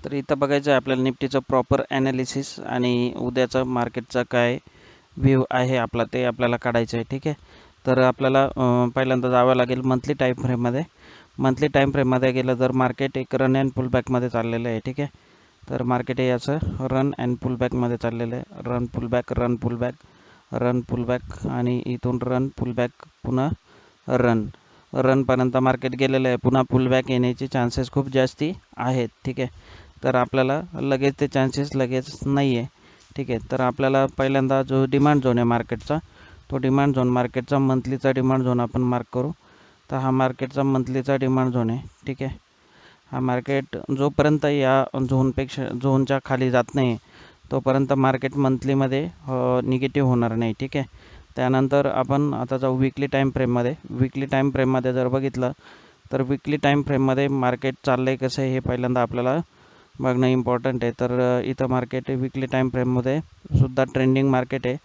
तर इथं बघायचं आहे आपल्याला निफ्टीचं प्रॉपर ॲनालिसिस आणि उद्याचं मार्केटचा काय व्ह्यू आहे आपला ते आपल्याला काढायचं आहे. ठीक आहे, तर आपल्याला पहिल्यांदा जावं लागेल मंथली टाईम फ्रेममध्ये. मंथली टाईम फ्रेममध्ये गेलं तर मार्केट एक रन अँड पुलबॅकमध्ये चाललेलं आहे. ठीक आहे, तर मार्केट हे याचं रन अँड पुलबॅकमध्ये चाललेलं आहे. Run pullback, run pullback, run pullback आणि इथून रन पुलबॅक, पुन्हा रनपर्यंत मार्केट गेलेलं आहे. पुन्हा पुलबॅक येण्याचे चान्सेस खूप जास्ती आहेत. ठीक आहे, तर आपल्याला लगेच ते चान्सेस लगेच नाही आहे. ठीक आहे, तर आपल्याला पहिल्यांदा जो डिमांड झोन आहे मार्केटचा, तो डिमांड झोन मार्केटचा मंथलीचा डिमांड झोन आपण मार्क करू. तर हा मार्केटचा मंथलीचा डिमांड झोन आहे. ठीक आहे, हा मार्केट जोपर्यंत या झोनच्या खाली जात नाही तोपर्यंत मार्केट मंथलीमध्ये निगेटिव्ह होणार नाही. ठीक आहे, त्यानंतर आपण आता जाऊ विकली टाईम फ्रेममध्ये. विकली टाईम फ्रेममध्ये जर बघितलं तर विकली टाईम फ्रेममध्ये मार्केट चाललं आहे कसं आहे हे पहिल्यांदा आपल्याला बघणं इम्पॉर्टंट आहे. तर इथं मार्केट विकली टाईम फ्रेममध्ये सुद्धा ट्रेंडिंग मार्केट आहे.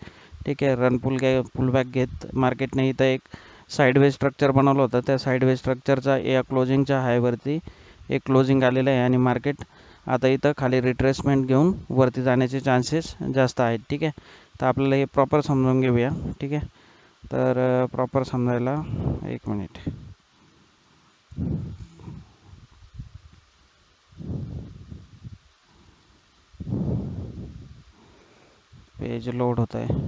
ठीक आहे, रन पुलबॅक घेत मार्केटने इथं एक साईडवेज स्ट्रक्चर बनवलं होतं. त्या साईडवेज स्ट्रक्चरचा या क्लोजिंगच्या हायवरती एक क्लोजिंग आलेलं आहे आणि मार्केट आता इथं खाली रिट्रेसमेंट घेऊन वरती जाण्याचे चान्सेस जास्त आहेत. ठीक आहे, तर आपल्याला हे प्रॉपर समजून घेऊया. ठीक आहे, तर प्रॉपर समजायला एक मिनिट. पेज लोड होत आहे.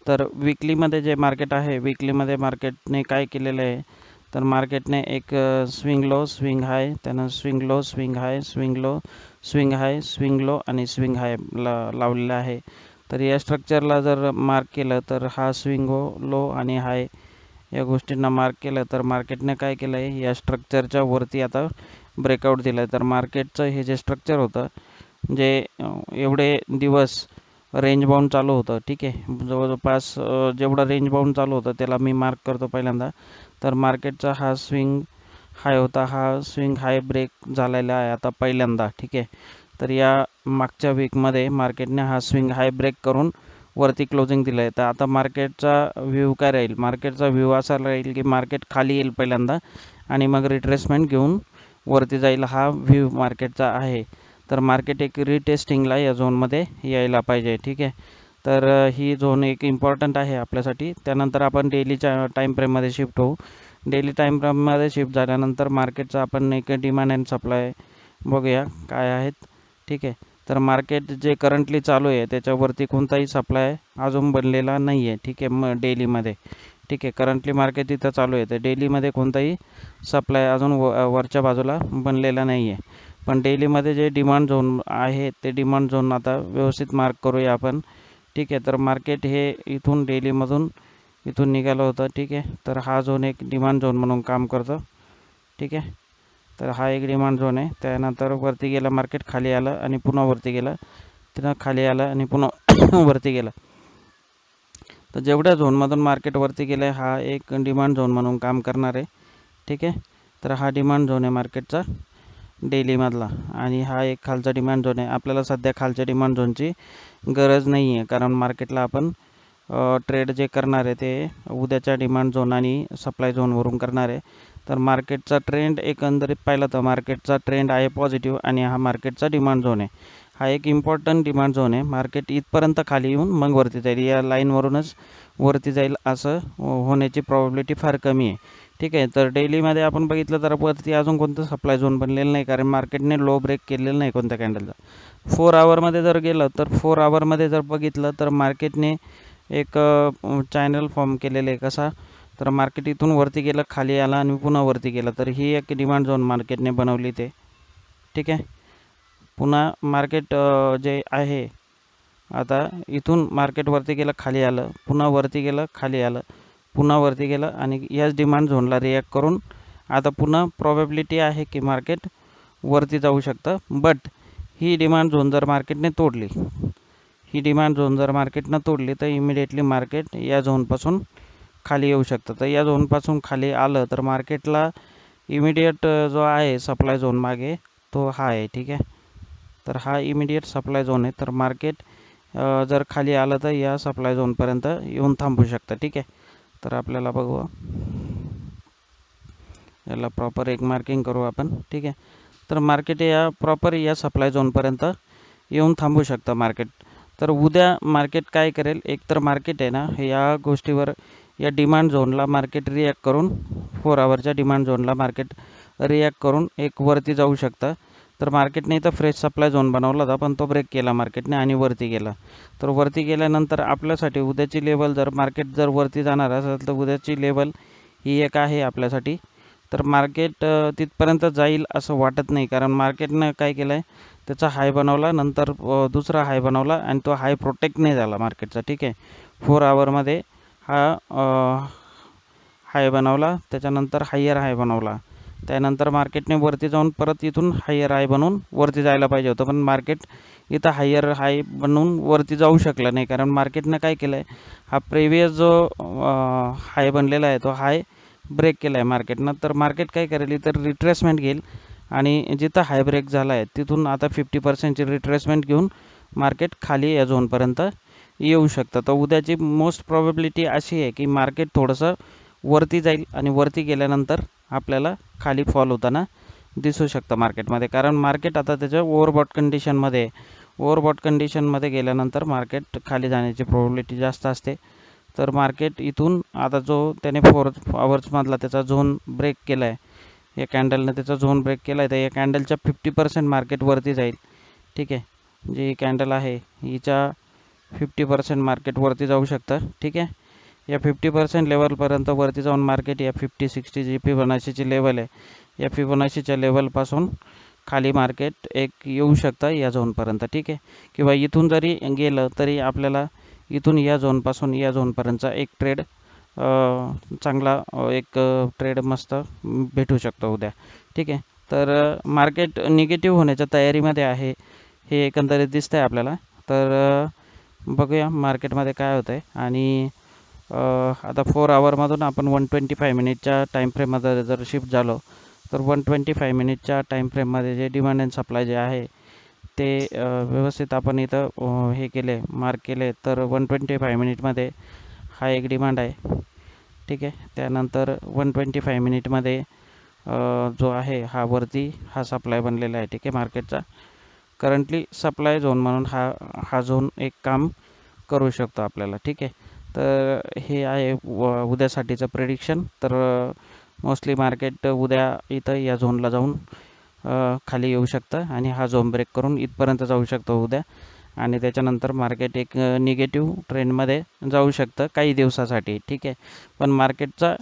तर विकलीमध्ये जे मार्केट आहे, विकलीमध्ये मार्केटने काय केलेलं आहे तर मार्केटने एक स्विंग लो, स्विंग हाय, त्यानं स्विंग लो, स्विंग हाय, स्विंग लो, स्विंग हाय, स्विंग लो आणि स्विंग हाय लावलेला आहे. तर या स्ट्रक्चरला जर मार्क केलं तर हा स्विंग लो आणि हाय या गोष्टींना मार्क केलं तर मार्केटने काय केलं आहे, या स्ट्रक्चरच्या वरती आता ब्रेकआउट दिलं आहे. तर मार्केटचं हे जे स्ट्रक्चर होतं जे एवढे दिवस रेंज बाउंड चालू होतं. ठीक आहे, जवळपास जेवढं रेंज बाउंड चालू होतं त्याला मी मार्क करतो पहिल्यांदा. तर मार्केटचा हा स्विंग हाय होता, हा स्विंग हाय ब्रेक झालेला आहे आता पहिल्यांदा. ठीक आहे, तर या मागच्या वीकमध्ये मार्केटने हा स्विंग हाय ब्रेक करून वरती क्लोजिंग दिलं आहे. तर आता मार्केटचा व्ह्यू काय राहील, मार्केटचा व्ह्यू असा राहील की मार्केट खाली येईल पहिल्यांदा आणि मग रिट्रेसमेंट घेऊन वरती जाईल, हा व्ह्यू मार्केटचा आहे. तर मार्केट एक रिटेस्टिंगला या झोनमध्ये यायला पाहिजे. ठीक आहे, तर ही झोन एक इम्पॉर्टंट आहे आपल्यासाठी. त्यानंतर आपण डेलीच्या टाईम फ्रेममध्ये शिफ्ट होऊ. डेली टाईम फ्रेममध्ये शिफ्ट झाल्यानंतर मार्केटचा आपण एक डिमांड अँड सप्लाय बघूया काय आहेत. ठीक आहे, तर मार्केट जे करंटली चालू आहे त्याच्यावरती कोणताही सप्लाय अजून बनलेला नाही आहे. ठीक आहे, डेलीमध्ये. ठीक आहे, करंटली मार्केट इथं चालू आहे तर डेलीमध्ये कोणताही सप्लाय अजून वरच्या बाजूला बनलेला नाही आहे. पण डेलीमध्ये जे डिमांड झोन आहे ते डिमांड झोन आता व्यवस्थित मार्क करूया आपण. ठीक आहे, तर मार्केट हे इथून डेलीमधून इथून निघालं होतं. ठीक आहे, तर हा झोन एक डिमांड झोन म्हणून काम करतो. ठीक आहे, तर हा एक डिमांड झोन आहे. त्यानंतर वरती गेलं मार्केट, खाली आलं आणि पुन्हा वरती गेलं, पुन्हा खाली आलं आणि पुन्हा वरती गेलं. तर जेवढ्या झोनमधून मार्केट वरती गेलं आहे हा एक डिमांड झोन म्हणून काम करणार आहे. ठीक आहे, तर हा डिमांड झोन आहे मार्केटचा डेलीमधला आणि हा एक खालचा डिमांड झोन आहे. आपल्याला सध्या खालच्या डिमांड झोनची गरज नाही आहे कारण मार्केटला आपण ट्रेड जे करणार आहे ते उद्याच्या डिमांड झोन आणि सप्लाय झोनवरून करणार आहे. तर मार्केटचा ट्रेंड एकंदरीत पाहिलं तर मार्केटचा ट्रेंड आहे पॉझिटिव्ह आणि हा मार्केटचा डिमांड झोन आहे. हा एक इम्पॉर्टंट डिमांड झोन आहे. मार्केट इथपर्यंत खाली येऊन मग वरती जाईल, या लाईनवरूनच वरती जाईल असं होण्याची प्रॉबिलिटी फार कमी आहे. ठीक आहे, तर डेलीमध्ये आपण बघितलं तर वरती अजून कोणतं सप्लाय झोन बनलेलं नाही कारण मार्केटने लो ब्रेक केलेलं नाही कोणत्या कॅन्डलचा. 4 आवरमध्ये जर गेलं तर 4 आवरमध्ये जर बघितलं तर मार्केटने एक चॅनल फॉर्म केलेलं आहे. कसा, तर मार्केट इथून वरती गेलं, खाली आला आणि पुन्हा वरती गेलं, तर ही एक डिमांड झोन मार्केटने बनवली ते. ठीक आहे, पुन्हा मार्केट जे आहे आता इथून मार्केट वरती गेलं, खाली आलं, पुन्हा वरती गेलं, खाली आलं, पुन्हा वरती गेलं आणि याच डिमांड झोनला रिॲक्ट करून आता पुन्हा प्रॉबॅबिलिटी आहे की मार्केट वरती जाऊ शकतं. बट ही डिमांड झोन जर मार्केटने तोडली, ही डिमांड झोन जर मार्केटनं तोडली तर इमिडिएटली मार्केट या झोनपासून खाली येऊ शकतं. तर या झोनपासून खाली आलं तर मार्केटला इमिडिएट जो आहे सप्लाय झोन मागे तो हा आहे. ठीक आहे, तर हा इमिडिएट सप्लाय झोन आहे. तर मार्केट जर खाली आलं तर या सप्लाय झोनपर्यंत येऊन थांबू शकतं. ठीक आहे, तर आपल्याला बघू याला प्रॉपर एक मार्किंग करू आपण, ठीक आहे. तर मार्केट या प्रॉपर या सप्लाय झोनपर्यंत येऊन थांबू शकतं मार्केट. तर उद्या मार्केट काय करेल, एक तर मार्केट आहे ना या गोष्टीवर या डिमांड झोनला मार्केट रिॲक्ट करून 4 आवरच्या डिमांड झोनला मार्केट रिॲक्ट करून एक वरती जाऊ शकतं. तर मार्केटने इथं फ्रेश सप्लाय झोन बनवला होता, पण तो ब्रेक केला मार्केटने आणि वरती गेला. तर वरती गेल्यानंतर आपल्यासाठी उद्याची लेवल, जर मार्केट जर वरती जाणार असेल तर उद्याची लेवल ही एक आहे आपल्यासाठी. तर मार्केट तिथपर्यंत जाईल असं वाटत नाही, कारण मार्केटनं काय केलं आहे, त्याचा हाय बनवला, नंतर दुसरा हाय बनवला आणि तो हाय प्रोटेक्ट नाही झाला मार्केटचा, ठीक आहे. 4 आवरमध्ये हा हाय बनवला, त्याच्यानंतर हायर हाय बनवला, त्यानंतर मार्केटने वरती जाऊन परत इथून हायर हाय बनवून वरती जायला पाहिजे होतं, पण मार्केट इथं हायर हाय बनवून वरती जाऊ शकलं नाही, कारण मार्केटनं काय केलं आहे, हा प्रिव्हियस जो हाय बनलेला आहे तो हाय ब्रेक केला आहे मार्केटनं. तर मार्केट काय करेल, तर रिट्रेसमेंट घेईल आणि जिथं हाय ब्रेक झाला आहे तिथून आता 50%ची रिट्रेसमेंट घेऊन मार्केट खाली या झोनपर्यंत येऊ शकतं. तर उद्याची मोस्ट प्रॉबेबिलिटी अशी आहे की मार्केट थोडंसं वरती जाईल आणि वरती गेल्यानंतर आपल्याला खाली फॉल होताना दिसू शकतं मार्केटमध्ये, कारण मार्केट आता त्याच्या ओव्हरबॉट कंडिशनमध्ये, ओव्हरबॉट कंडिशनमध्ये गेल्यानंतर मार्केट खाली जाण्याची प्रोबॅबिलिटी जास्त असते. तर मार्केट इथून आता जो त्याने 4 आवर्समधला त्याचा झोन ब्रेक केला आहे, या कॅन्डलने त्याचा झोन ब्रेक केला आहे, तर या कॅन्डलच्या 50% मार्केट वरती जाईल, ठीक आहे. जी कॅन्डल आहे हिच्या 50% मार्केट वरती जाऊ शकतं, ठीक आहे. या 50% लेवलपर्यंत वरती जाऊन मार्केट या 50-60 जी फिबोनाचीची लेवल आहे, या फिबोनाचीच्या लेवलपासून खाली मार्केट एक येऊ शकतं या झोनपर्यंत, ठीक आहे. किंवा इथून जरी गेलं तरी आपल्याला इथून या झोनपासून या झोनपर्यंतचा एक ट्रेड चांगला एक ट्रेड मस्त भेटू शकतो उद्या, ठीक आहे. तर मार्केट निगेटिव्ह होण्याच्या तयारीमध्ये आहे हे एकंदरीत दिसतं आहे आपल्याला. तर बघूया मार्केटमध्ये काय होतं आहे. आणि आता 4 आवरमधून आपण 125 मिनिटच्या टाईम फ्रेममध्ये जर शिफ्ट झालो तर 125 मिनिटच्या टाईम फ्रेममध्ये जे डिमांड अँड सप्लाय जे आहे ते व्यवस्थित आपण इथं हे केले, मार्क केले, तर 125 मिनिटमध्ये हा एक डिमांड आहे, ठीक आहे. त्यानंतर 125 मिनिटमध्ये जो आहे हा वरती हा सप्लाय बनलेला आहे, ठीक आहे. मार्केटचा करंटली सप्लाय झोन म्हणून हा झोन एक काम करू शकतो आपल्याला, ठीक आहे. तर हे आहे उद्यासाठीचं प्रेडिक्शन. तर मोस्टली मार्केट उद्या इथं या झोनला जाऊन खाली येऊ शकतं आणि हा झोन ब्रेक करून इथपर्यंत जाऊ शकतो उद्या, आणि त्याच्यानंतर मार्केट एक निगेटिव्ह ट्रेंडमध्ये जाऊ शकतं काही दिवसासाठी, ठीक आहे. पण मार्केटचा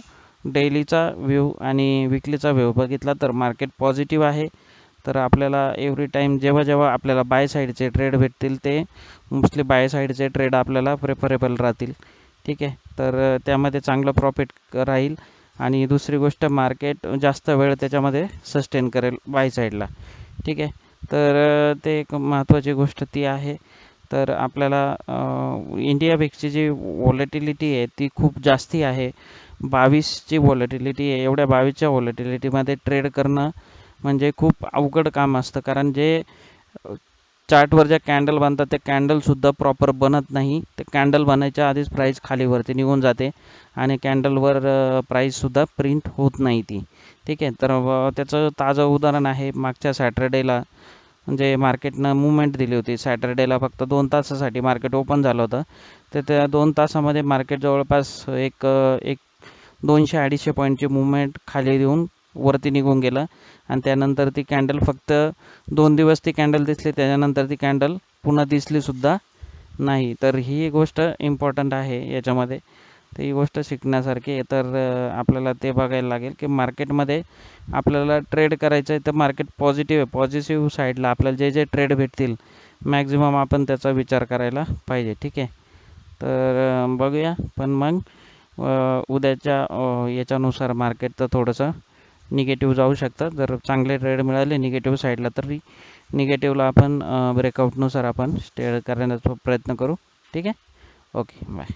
डेलीचा व्ह्यू आणि विकलीचा व्ह्यू बघितला तर मार्केट पॉझिटिव्ह आहे. तर आपल्याला एव्हरी टाईम जेव्हा जेव्हा आपल्याला बाय साईडचे ट्रेड भेटतील ते मोस्टली बाय साईडचे ट्रेड आपल्याला प्रेफरेबल राहतील, ठीक आहे. तर त्यामध्ये चांगलं प्रॉफिट राहील. आणि दुसरी गोष्ट, मार्केट जास्त वेळ त्याच्यामध्ये सस्टेन करेल बाय साईडला, ठीक आहे. तर ते एक महत्त्वाची गोष्ट ती आहे. तर आपल्याला इंडिया बेक्सची जी व्हॉलेटिलिटी आहे ती खूप जास्ती आहे, 22ची व्हॉलेटिलिटी आहे. एवढ्या 22च्या व्हॉलेटिलिटीमध्ये ट्रेड करणं म्हणजे खूप अवघड काम असतं, कारण जे चार्टवर ज्या कॅन्डल बनतात त्या कॅन्डलसुद्धा प्रॉपर बनत नाही. ते कॅन्डल बनायच्या आधीच प्राईस खालीवरती निघून जाते आणि कॅन्डलवर प्राईससुद्धा प्रिंट होत नाही ती, ठीक आहे. तर त्याचं ताजं उदाहरण आहे मागच्या सॅटर्डेला म्हणजे मार्केटनं मुवमेंट दिली होती. सॅटर्डेला फक्त 2 तासासाठी मार्केट ओपन झालं होतं, तर त्या 2 तासामध्ये मार्केट जवळपास एक 200-250 पॉईंटची मुवमेंट खाली देऊन वरती निघून गेलं. आणि त्यानंतर ती कॅन्डल फक्त 2 दिवस ती कॅन्डल दिसली, त्याच्यानंतर ती कॅन्डल पुन्हा दिसलीसुद्धा नाही. तर ही गोष्ट इम्पॉर्टंट आहे याच्यामध्ये, तर ही गोष्ट शिकण्यासारखी आहे. तर आपल्याला ते बघायला लागेल की मार्केटमध्ये आपल्याला ट्रेड करायचं आहे तर मार्केट पॉझिटिव्ह आहे, पॉझिटिव्ह साईडला आपल्याला जे जे ट्रेड भेटतील मॅक्झिमम आपण त्याचा विचार करायला पाहिजे, ठीक आहे. तर बघूया. पण मग उद्याच्या याच्यानुसार मार्केट तर थोडंसं निगेटिव्ह जाऊ शकतं. जर चांगले ट्रेड मिळाले निगेटिव्ह साईडला तरी निगेटिव्हला आपण ब्रेकआउटनुसार आपण स्टे करण्याचा प्रयत्न करू, ठीक आहे. Okay, bye.